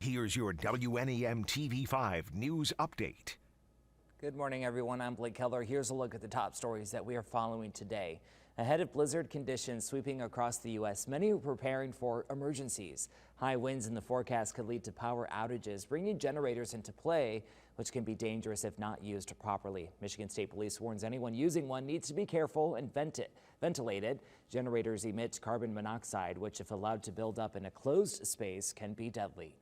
Here's your WNEM TV5 news update. Good morning, everyone. I'm Blake Keller. Here's a look at the top stories that we are following today. Ahead of blizzard conditions sweeping across the U.S., many are preparing for emergencies. High winds in the forecast could lead to power outages, bringing generators into play, which can be dangerous if not used properly. Michigan State Police warns anyone using one needs to be careful and ventilate it. Generators emit carbon monoxide, which, if allowed to build up in a closed space, can be deadly.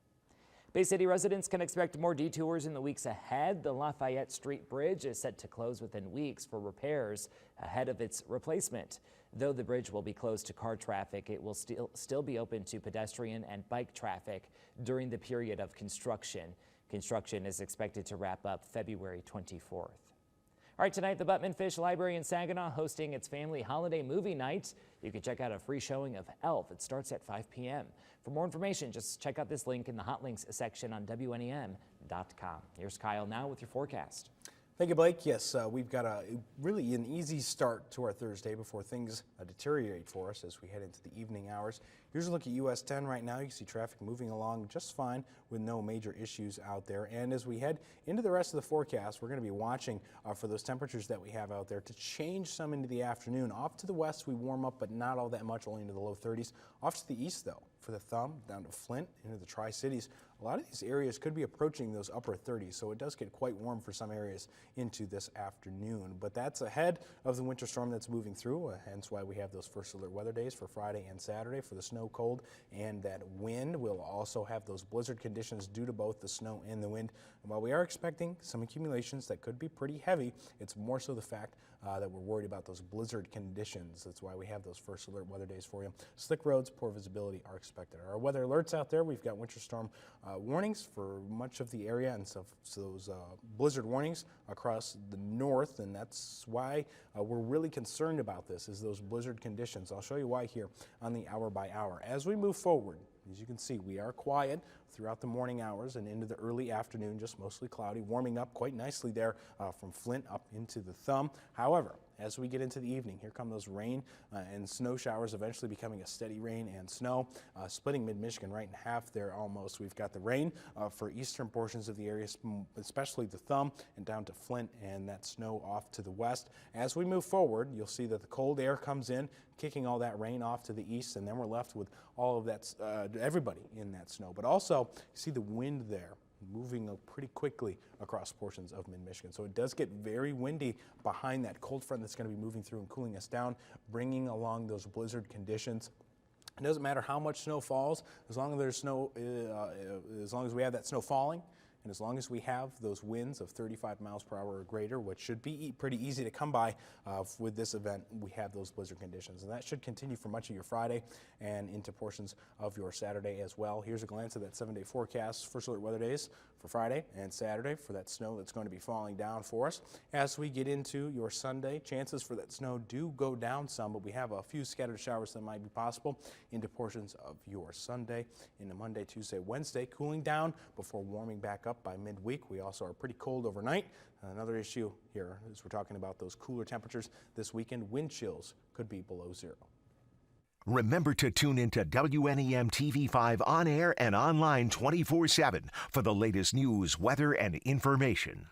Bay City residents can expect more detours in the weeks ahead. The Lafayette Street Bridge is set to close within weeks for repairs ahead of its replacement. Though the bridge will be closed to car traffic, it will still be open to pedestrian and bike traffic during the period of construction. Construction is expected to wrap up February 24th. All right, tonight, the Buttman Fish Library in Saginaw hosting its family holiday movie night. You can check out a free showing of Elf. It starts at 5 p.m. For more information, just check out this link in the Hot Links section on WNEM.com. Here's Kyle now with your forecast. Thank you, Blake. Yes, we've got really an easy start to our Thursday before things deteriorate for us as we head into the evening hours. Here's a look at US 10 right now. You can see traffic moving along just fine with no major issues out there. And as we head into the rest of the forecast, we're going to be watching for those temperatures that we have out there to change some into the afternoon. Off to the west, we warm up, but not all that much, only into the low 30s. Off to the east, though, for the thumb, down to Flint, into the Tri-Cities, a lot of these areas could be approaching those upper 30s, so it does get quite warm for some areas into this afternoon. But that's ahead of the winter storm that's moving through, hence why we have those first alert weather days for Friday and Saturday for the snow, cold, and that wind. We'll also have those blizzard conditions due to both the snow and the wind. And while we are expecting some accumulations that could be pretty heavy, it's more so the fact that we're worried about those blizzard conditions. That's why we have those first alert weather days for you. Slick roads, poor visibility are expected. Our weather alerts out there, we've got winter storm warnings for much of the area, and so those blizzard warnings across the north, and that's why we're really concerned about this, is those blizzard conditions. I'll show you why here on the hour by hour. As we move forward, as you can see, we are quiet throughout the morning hours and into the early afternoon, just mostly cloudy, warming up quite nicely there from Flint up into the thumb. However, as we get into the evening, here come those rain and snow showers, eventually becoming a steady rain and snow, splitting mid-Michigan right in half there almost. We've got the rain for eastern portions of the area, especially the thumb and down to Flint, and that snow off to the west. As we move forward, you'll see that the cold air comes in, kicking all that rain off to the east, and then we're left with all of that, everybody in that snow. But also, you see the wind there moving pretty quickly across portions of mid-Michigan. So it does get very windy behind that cold front that's going to be moving through and cooling us down, bringing along those blizzard conditions. It doesn't matter how much snow falls, as long as there's snow, as long as we have that snow falling, and as long as we have those winds of 35 miles per hour or greater, which should be pretty easy to come by with this event, we have those blizzard conditions. And that should continue for much of your Friday and into portions of your Saturday as well. Here's a glance at that 7-day forecast, first alert weather days for Friday and Saturday for that snow that's going to be falling down for us. As we get into your Sunday, chances for that snow do go down some, but we have a few scattered showers that might be possible into portions of your Sunday, into Monday, Tuesday, Wednesday, cooling down before warming back up by midweek. We also are pretty cold overnight. Another issue here is we're talking about those cooler temperatures this weekend. Wind chills could be below zero. Remember to tune into WNEM TV5 on air and online 24/7 for the latest news, weather, and information.